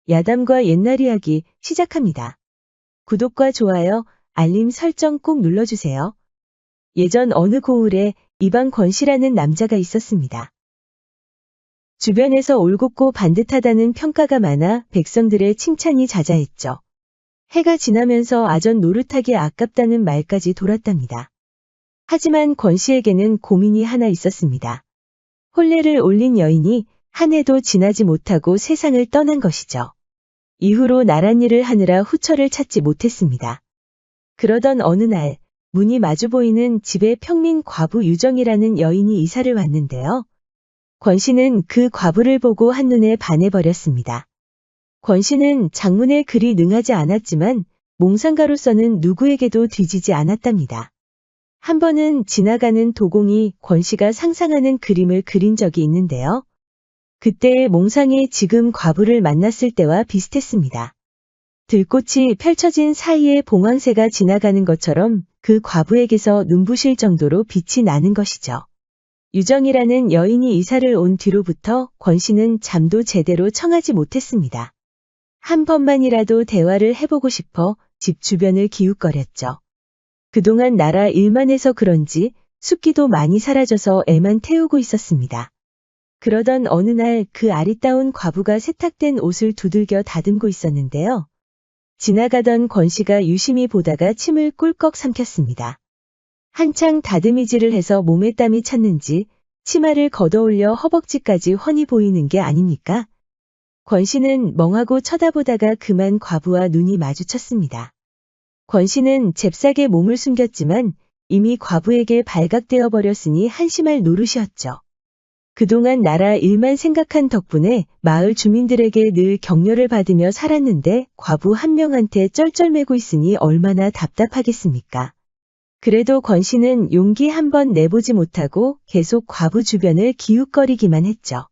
야담과 옛날 이야기 시작합니다. 구독과 좋아요, 알림 설정 꼭 눌러주세요. 예전 어느 고을에 이방 권씨라는 남자가 있었습니다. 주변에서 올곧고 반듯하다는 평가가 많아 백성들의 칭찬이 자자했죠. 해가 지나면서 아전 노릇하기 아깝다는 말까지 돌았답니다. 하지만 권씨에게는 고민이 하나 있었습니다. 혼례를 올린 여인이 한 해도 지나지 못하고 세상을 떠난 것이죠. 이후로 나란 일을 하느라 후처를 찾지 못했습니다. 그러던 어느 날 문이 마주 보이는 집에 평민 과부 유정이라는 여인이 이사를 왔는데요. 권씨는 그 과부를 보고 한눈에 반해버렸습니다. 권씨는 장문에 그리 능하지 않았지만 몽상가로서는 누구에게도 뒤지지 않았답니다. 한 번은 지나가는 도공이 권씨가 상상하는 그림을 그린 적이 있는데요. 그때의 몽상이 지금 과부를 만났을 때와 비슷했습니다. 들꽃이 펼쳐진 사이에 봉황새가 지나가는 것처럼 그 과부에게서 눈부실 정도로 빛이 나는 것이죠. 유정이라는 여인이 이사를 온 뒤로부터 권씨는 잠도 제대로 청하지 못했습니다. 한 번만이라도 대화를 해보고 싶어 집 주변을 기웃거렸죠. 그동안 나라 일만 해서 그런지 숫기도 많이 사라져서 애만 태우고 있었습니다. 그러던 어느 날 그 아리따운 과부가 세탁된 옷을 두들겨 다듬고 있었는데요. 지나가던 권씨가 유심히 보다가 침을 꿀꺽 삼켰습니다. 한창 다듬이질을 해서 몸에 땀이 찼는지 치마를 걷어올려 허벅지까지 훤히 보이는 게 아닙니까? 권씨는 멍하고 쳐다보다가 그만 과부와 눈이 마주쳤습니다. 권씨는 잽싸게 몸을 숨겼지만 이미 과부에게 발각되어 버렸으니 한심할 노릇이었죠. 그동안 나라 일만 생각한 덕분에 마을 주민들에게 늘 격려를 받으며 살았는데 과부 한 명한테 쩔쩔매고 있으니 얼마나 답답하겠습니까? 그래도 권씨는 용기 한번 내보지 못하고 계속 과부 주변을 기웃거리기만 했죠.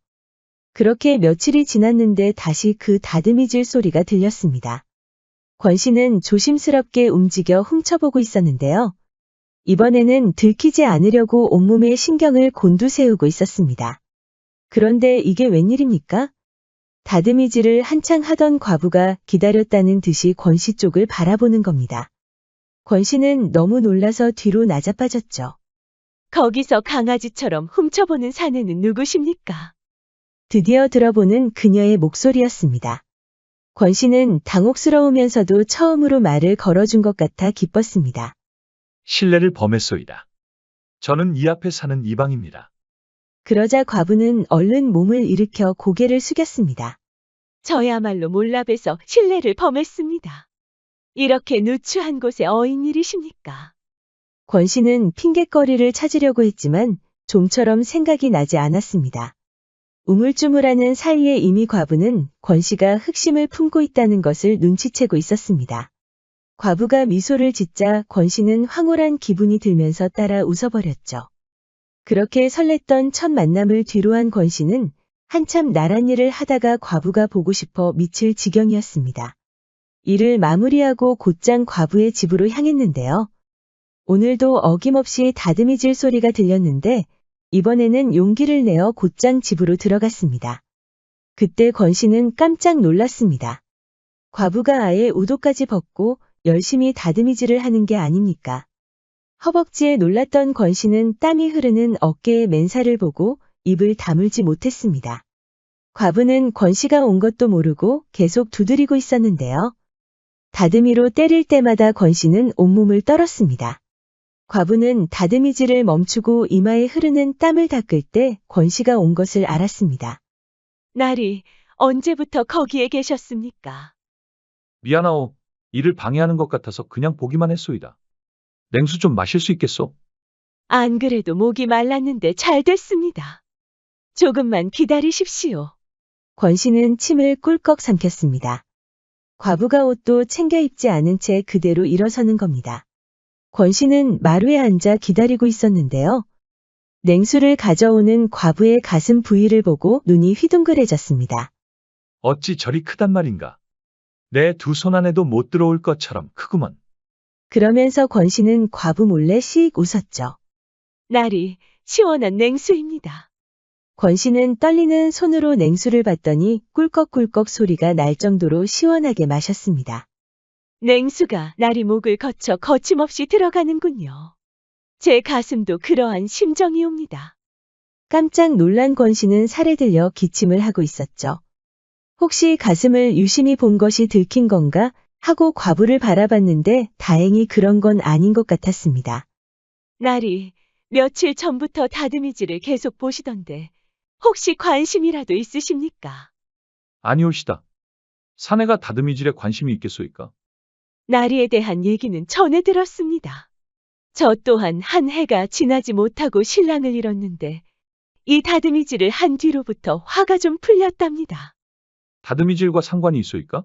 그렇게 며칠이 지났는데 다시 그 다듬이질 소리가 들렸습니다. 권씨는 조심스럽게 움직여 훔쳐보고 있었는데요. 이번에는 들키지 않으려고 온몸에 신경을 곤두세우고 있었습니다. 그런데 이게 웬일입니까? 다듬이질을 한창 하던 과부가 기다렸다는 듯이 권씨 쪽을 바라보는 겁니다. 권씨는 너무 놀라서 뒤로 나자빠졌죠. 거기서 강아지처럼 훔쳐보는 사내는 누구십니까? 드디어 들어보는 그녀의 목소리였습니다. 권씨는 당혹스러우면서도 처음으로 말을 걸어준 것 같아 기뻤습니다. 실례를 범했소이다. 저는 이 앞에 사는 이방입니다. 그러자 과부는 얼른 몸을 일으켜 고개를 숙였습니다. 저야말로 몰라봬서 실례를 범했습니다. 이렇게 누추한 곳에 어인 일이십니까? 권씨는 핑곗거리를 찾으려고 했지만 좀처럼 생각이 나지 않았습니다. 우물쭈물하는 사이에 이미 과부는 권씨가 흑심을 품고 있다는 것을 눈치채고 있었습니다. 과부가 미소를 짓자 권씨는 황홀한 기분이 들면서 따라 웃어버렸죠. 그렇게 설렜던 첫 만남을 뒤로한 권씨는 한참 나란 일을 하다가 과부가 보고 싶어 미칠 지경이었습니다. 일을 마무리하고 곧장 과부의 집으로 향했는데요. 오늘도 어김없이 다듬이질 소리가 들렸는데 이번에는 용기를 내어 곧장 집으로 들어갔습니다. 그때 권씨는 깜짝 놀랐습니다. 과부가 아예 우도까지 벗고 열심히 다듬이질을 하는 게 아닙니까? 허벅지에 놀랐던 권씨는 땀이 흐르는 어깨의 맨살을 보고 입을 다물지 못했습니다. 과부는 권씨가 온 것도 모르고 계속 두드리고 있었는데요. 다듬이로 때릴 때마다 권씨는 온몸을 떨었습니다. 과부는 다듬이질을 멈추고 이마에 흐르는 땀을 닦을 때 권씨가 온 것을 알았습니다. 날이 언제부터 거기에 계셨습니까? 미안하오. 일을 방해하는 것 같아서 그냥 보기만 했소이다. 냉수 좀 마실 수 있겠소? 안 그래도 목이 말랐는데 잘 됐습니다. 조금만 기다리십시오. 권씨는 침을 꿀꺽 삼켰습니다. 과부가 옷도 챙겨 입지 않은 채 그대로 일어서는 겁니다. 권씨는 마루에 앉아 기다리고 있었는데요. 냉수를 가져오는 과부의 가슴 부위를 보고 눈이 휘둥그레졌습니다. 어찌 저리 크단 말인가? 내 두 손 안에도 못 들어올 것처럼 크구먼. 그러면서 권씨는 과부 몰래 씩 웃었죠. 날이 시원한 냉수입니다. 권 씨는 떨리는 손으로 냉수를 받더니 꿀꺽꿀꺽 소리가 날 정도로 시원하게 마셨습니다. 냉수가 나리 목을 거쳐 거침없이 들어가는군요. 제 가슴도 그러한 심정이옵니다. 깜짝 놀란 권 씨는 살에 들려 기침을 하고 있었죠. 혹시 가슴을 유심히 본 것이 들킨 건가 하고 과부를 바라봤는데 다행히 그런 건 아닌 것 같았습니다. 나리, 며칠 전부터 다듬이질을 계속 보시던데 혹시 관심이라도 있으십니까? 아니올시다. 사내가 다듬이질에 관심이 있겠소이까? 나리에 대한 얘기는 전해 들었습니다. 저 또한 한 해가 지나지 못하고 신랑을 잃었는데 이 다듬이질을 한 뒤로부터 화가 좀 풀렸답니다. 다듬이질과 상관이 있소이까?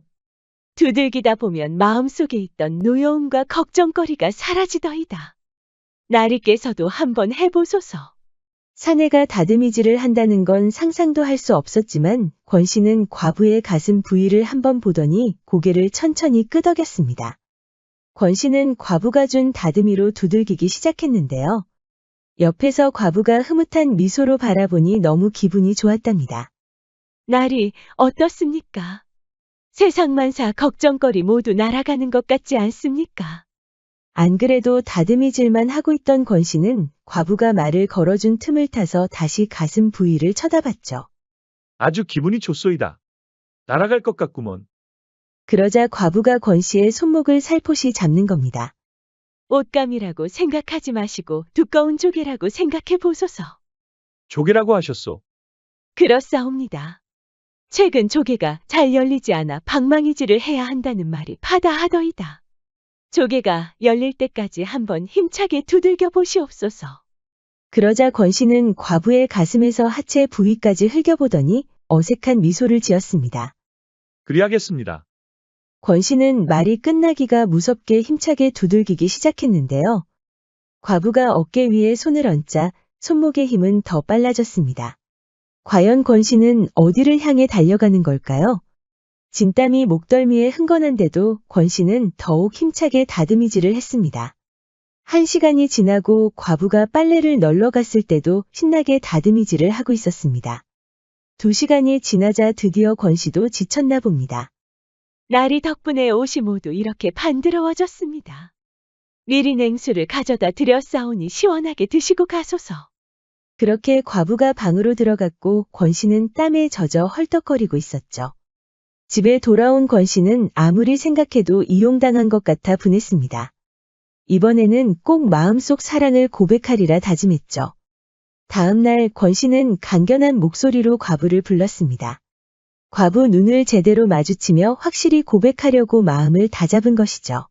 두들기다 보면 마음속에 있던 노여움과 걱정거리가 사라지더이다. 나리께서도 한번 해보소서. 사내가 다듬이질을 한다는 건 상상도 할 수 없었지만 권 씨는 과부의 가슴 부위를 한번 보더니 고개를 천천히 끄덕였습니다. 권 씨는 과부가 준 다듬이로 두들기기 시작했는데요. 옆에서 과부가 흐뭇한 미소로 바라보니 너무 기분이 좋았답니다. 나리, 어떻습니까? 세상만사 걱정거리 모두 날아가는 것 같지 않습니까? 안 그래도 다듬이질만 하고 있던 권 씨는 과부가 말을 걸어준 틈을 타서 다시 가슴 부위를 쳐다봤죠. 아주 기분이 좋소이다. 날아갈 것 같구먼. 그러자 과부가 권 씨의 손목을 살포시 잡는 겁니다. 옷감이라고 생각하지 마시고 두꺼운 조개라고 생각해 보소서. 조개라고 하셨소. 그렇사옵니다. 최근 조개가 잘 열리지 않아 방망이질을 해야 한다는 말이 파다하더이다. 조개가 열릴 때까지 한번 힘차게 두들겨 보시옵소서. 그러자 권 씨는 과부의 가슴에서 하체 부위까지 흘겨보더니 어색한 미소를 지었습니다. 그리하겠습니다. 권 씨는 말이 끝나기가 무섭게 힘차게 두들기기 시작했는데요. 과부가 어깨 위에 손을 얹자 손목의 힘은 더 빨라졌습니다. 과연 권 씨는 어디를 향해 달려가는 걸까요? 진땀이 목덜미에 흥건한데도 권 씨는 더욱 힘차게 다듬이질을 했습니다. 1시간이 지나고 과부가 빨래를 널러 갔을 때도 신나게 다듬이질을 하고 있었습니다. 2시간이 지나자 드디어 권 씨도 지쳤나 봅니다. 나리 덕분에 옷이 모두 이렇게 반드러워졌습니다. 미리 냉수를 가져다 드렸사오니 시원하게 드시고 가소서. 그렇게 과부가 방으로 들어갔고 권 씨는 땀에 젖어 헐떡거리고 있었죠. 집에 돌아온 권 씨는 아무리 생각해도 이용당한 것 같아 분했습니다. 이번에는 꼭 마음속 사랑을 고백하리라 다짐했죠. 다음 날 권 씨는 강견한 목소리로 과부를 불렀습니다. 과부 눈을 제대로 마주치며 확실히 고백하려고 마음을 다잡은 것이죠.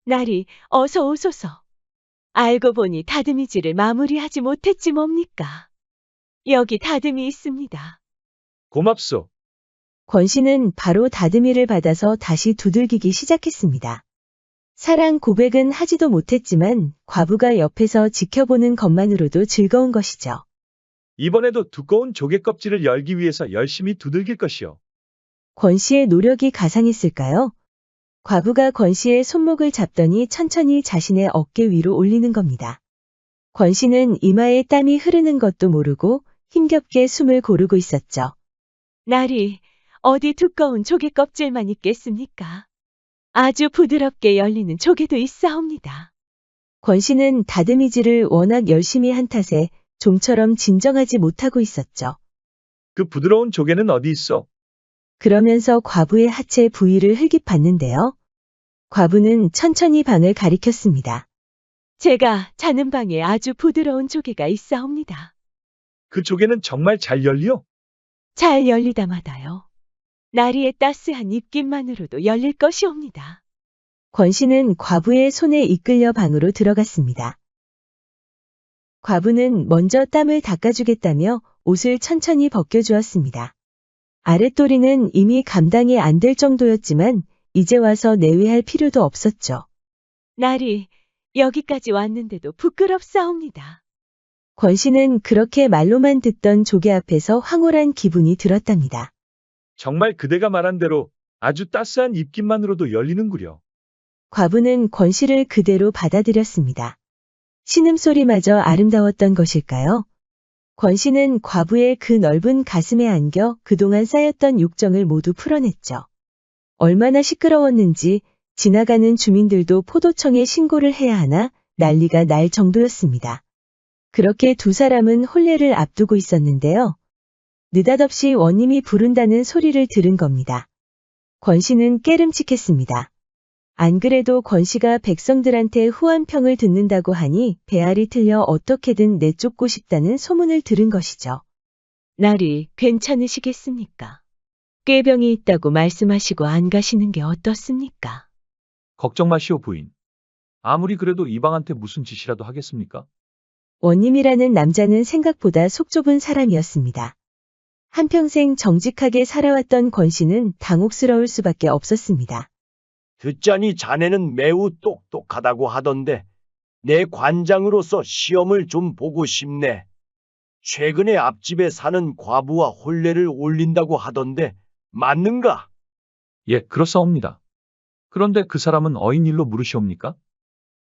나리, 어서 오소서. 알고 보니 다듬이질을 마무리하지 못했지 뭡니까? 여기 다듬이 있습니다. 고맙소. 권 씨는 바로 다듬이를 받아서 다시 두들기기 시작했습니다. 사랑 고백은 하지도 못했지만 과부가 옆에서 지켜보는 것만으로도 즐거운 것이죠. 이번에도 두꺼운 조개 껍질을 열기 위해서 열심히 두들길 것이오. 권 씨의 노력이 가상했을까요? 과부가 권 씨의 손목을 잡더니 천천히 자신의 어깨 위로 올리는 겁니다. 권 씨는 이마에 땀이 흐르는 것도 모르고 힘겹게 숨을 고르고 있었죠. 나리, 어디 두꺼운 조개 껍질만 있겠습니까? 아주 부드럽게 열리는 조개도 있사옵니다. 권 씨는 다듬이질을 워낙 열심히 한 탓에 좀처럼 진정하지 못하고 있었죠. 그 부드러운 조개는 어디 있어? 그러면서 과부의 하체 부위를 흘깃봤는데요. 과부는 천천히 방을 가리켰습니다. 제가 자는 방에 아주 부드러운 조개가 있사옵니다. 그 조개는 정말 잘 열리오? 잘 열리다마다요. 나리의 따스한 입김만으로도 열릴 것이옵니다. 권 씨는 과부의 손에 이끌려 방으로 들어갔습니다. 과부는 먼저 땀을 닦아주겠다며 옷을 천천히 벗겨주었습니다. 아랫도리는 이미 감당이 안 될 정도였지만 이제 와서 내외할 필요도 없었죠. 나리, 여기까지 왔는데도 부끄럽사옵니다. 권 씨는 그렇게 말로만 듣던 조개 앞에서 황홀한 기분이 들었답니다. 정말 그대가 말한 대로 아주 따스한 입김만으로도 열리는구려. 과부는 권 씨를 그대로 받아들였습니다. 신음소리마저 아름다웠던 것일까요? 권 씨는 과부의 그 넓은 가슴에 안겨 그동안 쌓였던 욕정을 모두 풀어냈죠. 얼마나 시끄러웠는지 지나가는 주민들도 포도청에 신고를 해야 하나 난리가 날 정도였습니다. 그렇게 두 사람은 혼례를 앞두고 있었는데요. 느닷없이 원님이 부른다는 소리를 들은 겁니다. 권 씨는 깨름칙했습니다. 안 그래도 권 씨가 백성들한테 후한평을 듣는다고 하니 배알이 틀려 어떻게든 내쫓고 싶다는 소문을 들은 것이죠. 날이 괜찮으시겠습니까? 꾀병이 있다고 말씀하시고 안 가시는 게 어떻습니까? 걱정 마시오, 부인. 아무리 그래도 이방한테 무슨 짓이라도 하겠습니까? 원님이라는 남자는 생각보다 속 좁은 사람이었습니다. 한평생 정직하게 살아왔던 권 씨는 당혹스러울 수밖에 없었습니다. 듣자니 자네는 매우 똑똑하다고 하던데 내 관장으로서 시험을 좀 보고 싶네. 최근에 앞집에 사는 과부와 혼례를 올린다고 하던데 맞는가? 예, 그렇사옵니다. 그런데 그 사람은 어인일로 물으시옵니까?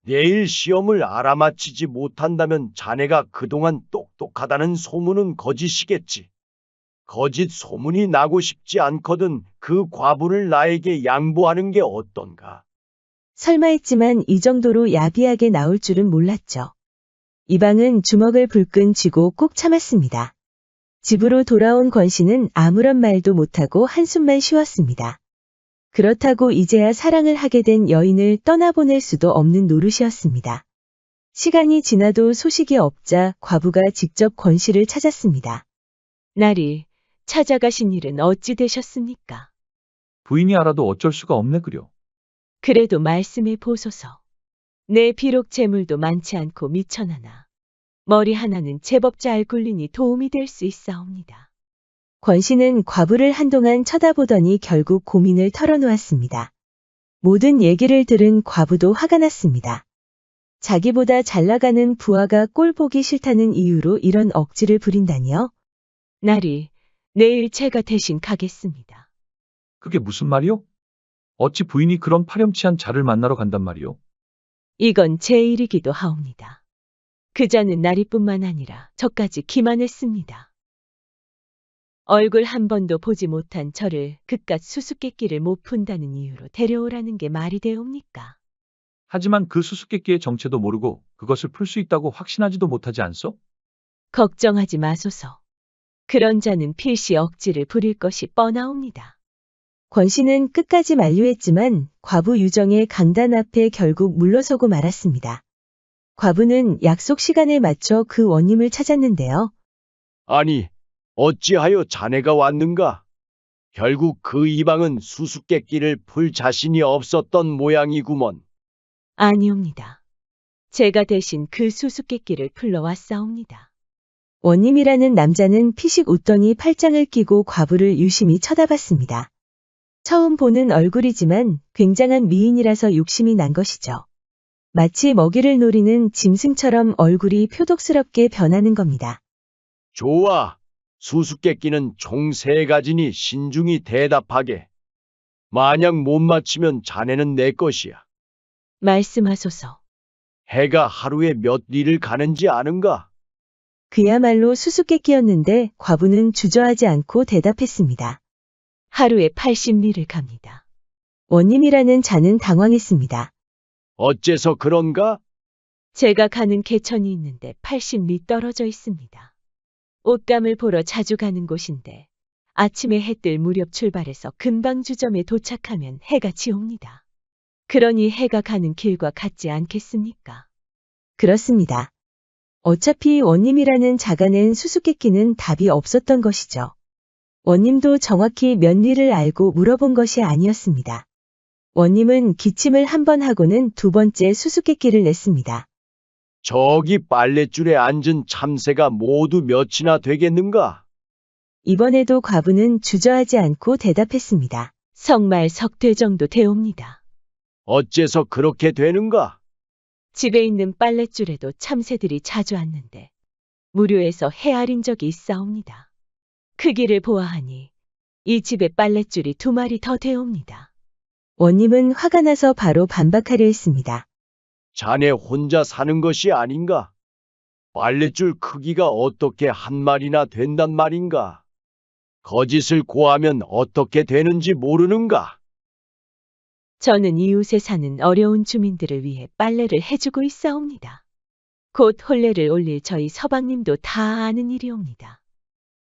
내일 시험을 알아맞히지 못한다면 자네가 그동안 똑똑하다는 소문은 거짓이겠지. 거짓 소문이 나고 싶지 않거든 그 과부를 나에게 양보하는 게 어떤가? 설마 했지만 이 정도로 야비하게 나올 줄은 몰랐죠. 이방은 주먹을 불끈 쥐고 꼭 참았습니다. 집으로 돌아온 권 씨는 아무런 말도 못하고 한숨만 쉬었습니다. 그렇다고 이제야 사랑을 하게 된 여인을 떠나보낼 수도 없는 노릇이었습니다. 시간이 지나도 소식이 없자 과부가 직접 권 씨를 찾았습니다. 날이 찾아가신 일은 어찌 되셨습니까? 부인이 알아도 어쩔 수가 없네 그려. 그래도 말씀해 보소서. 내 비록 재물도 많지 않고 미천하나 머리 하나는 제법 잘 굴리니 도움이 될 수 있사옵니다. 권 씨는 과부를 한동안 쳐다보더니 결국 고민을 털어놓았습니다. 모든 얘기를 들은 과부도 화가 났습니다. 자기보다 잘 나가는 부하가 꼴 보기 싫다는 이유로 이런 억지를 부린다니요? 날이 내일 제가 대신 가겠습니다. 그게 무슨 말이오? 어찌 부인이 그런 파렴치한 자를 만나러 간단 말이오? 이건 제 일이기도 하옵니다. 그자는 나리뿐만 아니라 저까지 기만했습니다. 얼굴 한 번도 보지 못한 저를 그깟 수수께끼를 못 푼다는 이유로 데려오라는 게 말이 되옵니까? 하지만 그 수수께끼의 정체도 모르고 그것을 풀 수 있다고 확신하지도 못하지 않소? 걱정하지 마소서. 그런 자는 필시 억지를 부릴 것이 뻔하옵니다. 권 씨는 끝까지 만류했지만 과부 유정의 강단 앞에 결국 물러서고 말았습니다. 과부는 약속 시간에 맞춰 그 원님을 찾았는데요. 아니, 어찌하여 자네가 왔는가? 결국 그 이방은 수수께끼를 풀 자신이 없었던 모양이구먼. 아니옵니다. 제가 대신 그 수수께끼를 풀러왔사옵니다. 원님이라는 남자는 피식 웃더니 팔짱을 끼고 과부를 유심히 쳐다봤습니다. 처음 보는 얼굴이지만 굉장한 미인이라서 욕심이 난 것이죠. 마치 먹이를 노리는 짐승처럼 얼굴이 표독스럽게 변하는 겁니다. 좋아. 수수께끼는 총 3가지니 신중히 대답하게. 만약 못 맞히면 자네는 내 것이야. 말씀하소서. 해가 하루에 몇 리를 가는지 아는가? 그야말로 수수께끼였는데 과부는 주저하지 않고 대답했습니다. 하루에 80리를 갑니다. 원님이라는 자는 당황했습니다. 어째서 그런가? 제가 가는 개천이 있는데 80리 떨어져 있습니다. 옷감을 보러 자주 가는 곳인데 아침에 해 뜰 무렵 출발해서 금방 주점에 도착하면 해가 지옵니다. 그러니 해가 가는 길과 같지 않겠습니까? 그렇습니다. 어차피 원님이라는 자가 낸 수수께끼는 답이 없었던 것이죠. 원님도 정확히 몇 리를 알고 물어본 것이 아니었습니다. 원님은 기침을 한 번 하고는 두 번째 수수께끼를 냈습니다. 저기 빨랫줄에 앉은 참새가 모두 몇이나 되겠는가? 이번에도 과부는 주저하지 않고 대답했습니다. 석말 석대 정도 되옵니다. 어째서 그렇게 되는가? 집에 있는 빨랫줄에도 참새들이 자주 앉는데 무료에서 헤아린 적이 있사옵니다. 크기를 보아하니 이 집에 빨랫줄이 2마리 더 되옵니다. 원님은 화가 나서 바로 반박하려 했습니다. 자네 혼자 사는 것이 아닌가? 빨랫줄 크기가 어떻게 한 마리나 된단 말인가? 거짓을 고하면 어떻게 되는지 모르는가? 저는 이웃에 사는 어려운 주민들을 위해 빨래를 해주고 있사옵니다. 곧 혼례를 올릴 저희 서방님도 다 아는 일이옵니다.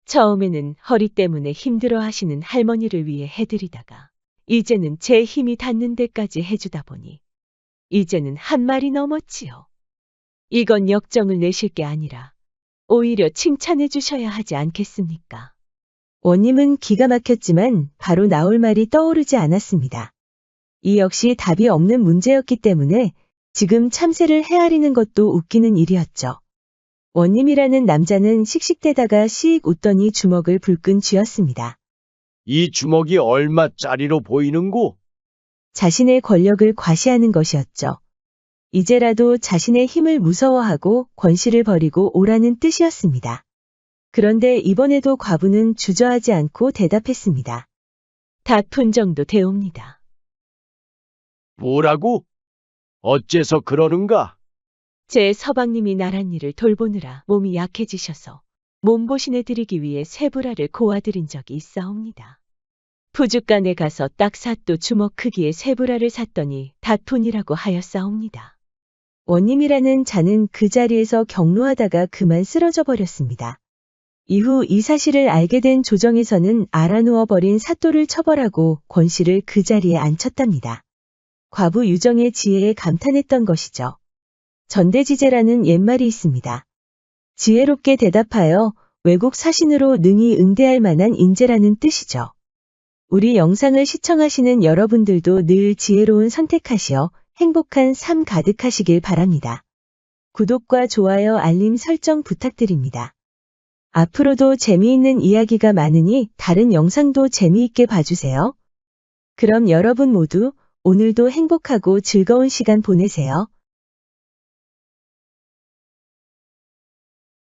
처음에는 허리 때문에 힘들어 하시는 할머니를 위해 해드리다가 이제는 제 힘이 닿는 데까지 해주다 보니 이제는 한 말이 넘었지요. 이건 역정을 내실 게 아니라 오히려 칭찬해 주셔야 하지 않겠습니까? 원님은 기가 막혔지만 바로 나올 말이 떠오르지 않았습니다. 이 역시 답이 없는 문제였기 때문에 지금 참새를 헤아리는 것도 웃기는 일이었죠. 원님이라는 남자는 씩씩대다가 씩 웃더니 주먹을 불끈 쥐었습니다. 이 주먹이 얼마짜리로 보이는고? 자신의 권력을 과시하는 것이었죠. 이제라도 자신의 힘을 무서워하고 권시를 버리고 오라는 뜻이었습니다. 그런데 이번에도 과부는 주저하지 않고 대답했습니다. 닷푼 정도 되옵니다. 뭐라고? 어째서 그러는가? 제 서방님이 나란 일을 돌보느라 몸이 약해지셔서 몸보신해 드리기 위해 쇠불알을 고아드린 적이 있사옵니다. 부둣간에 가서 딱 사또 주먹 크기의 쇠불알을 샀더니 닷푼이라고 하였사옵니다. 원님이라는 자는 그 자리에서 경로하다가 그만 쓰러져 버렸습니다. 이후 이 사실을 알게 된 조정에서는 알아누워 버린 사또를 처벌하고 권씨를 그 자리에 앉혔답니다. 과부 유정의 지혜에 감탄했던 것이죠. 전대지제라는 옛말이 있습니다. 지혜롭게 대답하여 외국 사신으로 능히 응대할 만한 인재라는 뜻이죠. 우리 영상을 시청하시는 여러분들도 늘 지혜로운 선택하시어 행복한 삶 가득하시길 바랍니다. 구독과 좋아요, 알림 설정 부탁드립니다. 앞으로도 재미있는 이야기가 많으니 다른 영상도 재미있게 봐주세요. 그럼 여러분 모두 오늘도 행복하고 즐거운 시간 보내세요.